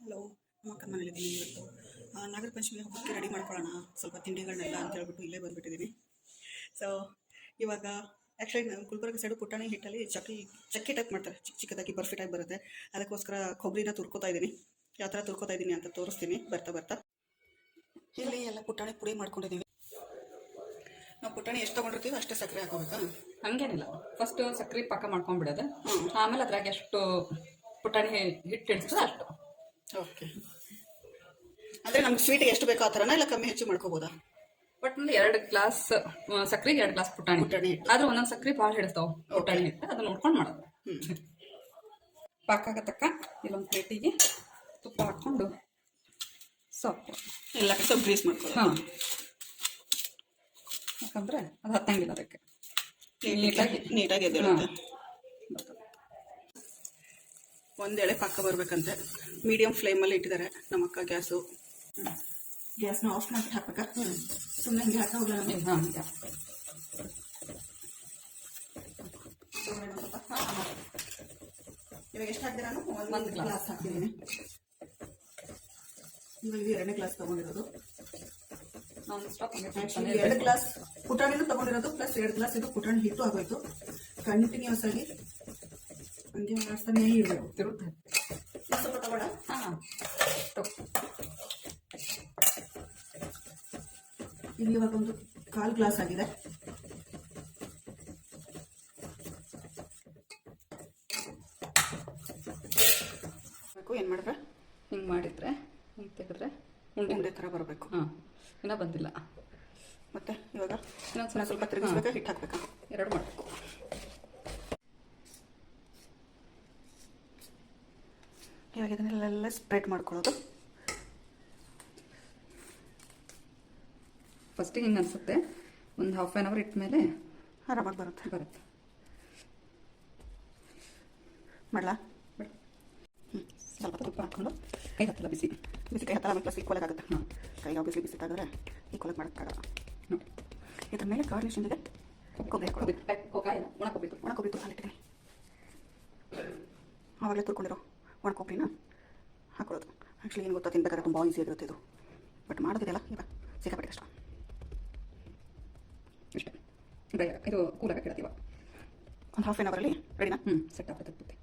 Hello, ನಮ್ಮ ಅಕ್ಕನ ಮನೇಲಿದ್ದೀನಿ ಇವತ್ತು. ನಾಗರ ಪಂಚಮಿ ಹಬ್ಬಕ್ಕೆ ರೆಡಿ ಮಾಡ್ಕೊಳ್ಳೋಣ ಸ್ವಲ್ಪ ತಿಂಡಿಗಳನ್ನೆಲ್ಲ ಅಂತ ಹೇಳ್ಬಿಟ್ಟು ಇಲ್ಲೇ ಬಂದುಬಿಟ್ಟಿದ್ದೀನಿ. ಸೊ ಇವಾಗ ಆ್ಯಕ್ಚುಲಿ ನಮ್ಮ ಗುಲ್ಬರ್ಗ ಸೈಡು ಪುಟಾಣಿ ಹಿಟ್ಟಲ್ಲಿ ಚಕ್ಕಿ ಟೈಪ್ ಮಾಡ್ತಾರೆ, ಚಿಕ್ಕ ಚಿಕ್ಕದಾಗಿ ಬರ್ಫಿ ಟೈಪ್ ಬರುತ್ತೆ. ಅದಕ್ಕೋಸ್ಕರ ಕೊಬ್ಬರಿನ ತುರ್ಕೋತಾ ಇದ್ದೀನಿ. ಯಾವ ಥರ ತುರ್ಕೋತಾ ಇದ್ದೀನಿ ಅಂತ ತೋರಿಸ್ತೀನಿ ಬರ್ತಾ ಬರ್ತಾ. ಇಲ್ಲಿ ಎಲ್ಲ ಪುಟಾಣಿ ಪುಡಿ ಮಾಡ್ಕೊಂಡಿದ್ದೀವಿ. ನಾವು ಪುಟಾಣಿ ಎಷ್ಟು ತೊಗೊಂಡಿರ್ತೀವಿ ಅಷ್ಟೇ ಸಕ್ಕರೆ ಹಾಕೋಬೇಕಾ? ಹಂಗೇನಿಲ್ಲ, ಫಸ್ಟ್ ಸಕ್ಕರೆ ಪಾಕ ಮಾಡ್ಕೊಂಡ್ಬಿಡೋದು, ಆಮೇಲೆ ಅದ್ರಾಗ ಎಷ್ಟು ಪುಟಾಣಿ ಹಿಟ್ಟು ಇಡ್ತದೆ ಅಷ್ಟು. ಓಕೆ, ಅಂದರೆ ನಮ್ಗೆ ಸ್ವೀಟಿಗೆ ಎಷ್ಟು ಬೇಕೋ ಆ ಥರನ ಇಲ್ಲ ಕಮ್ಮಿ ಹೆಚ್ಚು ಮಾಡ್ಕೋಬೋದಾ? ಒಟ್ಟಿನಲ್ಲಿ 2 ಗ್ಲಾಸ್ ಸಕ್ಕರೆಗೆ 2 ಗ್ಲಾಸ್ ಪುಟಾಣಿ ಹಿಟ್ಟು. ಆದ್ರೆ ಒಂದೊಂದು ಸಕ್ಕರೆ ಭಾಳ ಹಿಡಿಸ್ತಾವೆ ಪುಟಾಣಿ ಹಿಟ್ಟು, ಅದನ್ನ ನೋಡ್ಕೊಂಡು ಮಾಡೋದು. ಪಾಕ ಆಗತಕ್ಕ ಇಲ್ಲೊಂದು ಪ್ಲೇಟಿಗೆ ತುಪ್ಪ ಹಾಕ್ಕೊಂಡು ಸಾಕು ಎಲ್ಲ ಸ್ವಲ್ಪ ಗ್ರೀಸ್ ಮಾಡ್ಕೊಳ್ಳಿ. ಹಾಂ, ಯಾಕಂದ್ರೆ ಅದು ಹತ್ತಂಗಿಲ್ಲ, ಅದಕ್ಕೆ ನೀಟಾಗಿ ಎದ್ದೇಳುತ್ತೆ. ಒಂದೇಳೆ ಪಾಕ ಬರ್ಬೇಕಂತೆ. ಮೀಡಿಯಂ ಫ್ಲೇಮಲ್ಲಿ ಇಟ್ಟಿದ್ದಾರೆ ನಮ್ಮ ಅಕ್ಕ. ಗ್ಯಾಸ್ನ ಆಫ್ ಮಾಡಿ ಹಾಕ್ಬೇಕಾ? ಸುಮ್ಮನೆ ಹಿಂಗೆ ಹಾಕ ಹೋಗಲ್ಲ. ಹಾಂ, ಇವಾಗ ಎಷ್ಟು ಹಾಕ್ತೀರಾ? ಒಂದು ಗ್ಲಾಸ್ ಹಾಕಿದ್ದೀನಿ. ಇವಾಗ 2ನೇ ಗ್ಲಾಸ್ ತೊಗೊಂಡಿರೋದು. ನಾನು ಸ್ಟಾಪ್ 2 ಗ್ಲಾಸ್ ಪುಟಾಣಿನೂ ತೊಗೊಂಡಿರೋದು ಪ್ಲಸ್ 2 ಗ್ಲಾಸ್ ಇದು ಪುಟಾಣಿ ಹಿಟ್ಟು ಆಗೋಯ್ತು. ಕಂಟಿನ್ಯೂಸ್ ಆಗಿ ಹಂಗೆ ಮಾಡಿಸ್ತಾನೆ ಇರಬೇಕು. ತಿರುತ್ತೆ. ಸ್ವಲ್ಪ ತಗೋಣ. ಹಾಂ, ಇಲ್ಲಿ ಇವಾಗ ಒಂದು 1/4 ಗ್ಲಾಸ್ ಆಗಿದೆ. ಏನು ಮಾಡಿದ್ರೆ ಹಿಂಗೆ ಮಾಡಿದ್ರೆ ಹಿಂಗೆ ತೆಗೆದ್ರೆ ಉಂಡೆ ಥರ ಬರಬೇಕು. ಹಾಂ, ಇನ್ನೂ ಬಂದಿಲ್ಲ. ಮತ್ತೆ ಇವಾಗ ಇನ್ನೊಂದು ಸ್ವಲ್ಪ ತಿರುಗಿಸ್ಬೇಕಾ, ಹಿಟ್ಟು ಹಾಕ್ಬೇಕಾ? 2 ಮಾಡಬೇಕು. ಇವಾಗ ಇದನ್ನೆಲ್ಲ ಸ್ಪ್ರೆಡ್ ಮಾಡ್ಕೊಳ್ಳೋದು. ಫಸ್ಟಿಗೆ ಹಿಂಗೆ ಅನಿಸುತ್ತೆ, ಒಂದು ½ ಆನ್ ಅವರ್ ಇಟ್ಟ ಮೇಲೆ ಆರಾಮಾಗಿ ಬರುತ್ತೆ. ಮಾಡಲಾ? ಸ್ವಲ್ಪ ತುಪ್ಪ ಹಾಕ್ಕೊಂಡು ಕೈ ಹತ್ತಲ್ಲ, ಬಿಸಿ ಕೈ ಹತ್ತಲ್ಲ, ಪ್ಲಸ್ ಈಕ್ವಲಾಗಿ ಆಗುತ್ತೆ. ಹಾಂ, ಕೈ ಆಬ್ವಿಯಸ್ಲಿ ಬಿಸಿ ತಾಗಿದ್ರೆ ಈಕ್ವಲಾಗಿ ಮಾಡೋಕ್ಕಾಗಲ್ಲ. ನೋಡಿ, ಇದ್ರ ಮೇಲೆ ಗಾರ್ನಿಷಿಂಗಿದೆ ಕೊಬ್ಬರಿ ಹಾಕೊಳ್ಳೋದು. ಒಣ ಕೊಬ್ಬರಿ ತುಪ್ಪ ಹಾಲಿಟ್ಟಿದ್ದೀನಿ. ಆವಾಗಲೇ ತುರ್ಕೊಂಡಿರೋ ಒಣ ಕೊಬ್ಬರಿನ ಹಾಕೊಳ್ಳೋದು. ಆ್ಯಕ್ಚುಲಿ ಏನು ಗೊತ್ತಾ, ತಿನ್ಬೇಕಾದ್ರೆ ತುಂಬ ಈಸಿಯಾಗಿರುತ್ತೆ ಇದು, ಬಟ್ ಮಾಡೋದಿದೆಯಲ್ಲ ಇವಾಗ ಸಿಕ್ಕಾಪಟ್ಟೆ ಕಷ್ಟ. ಇಷ್ಟೇ, ಇದು ಕೂಲಾಗ ಕೇಳ್ತೀವ. ಒಂದು ½ ಆನ್ ಅವರಲ್ಲಿ ರೆಡಿನಾ? ಸೆಟ್ ಆಗ್ತದೆ.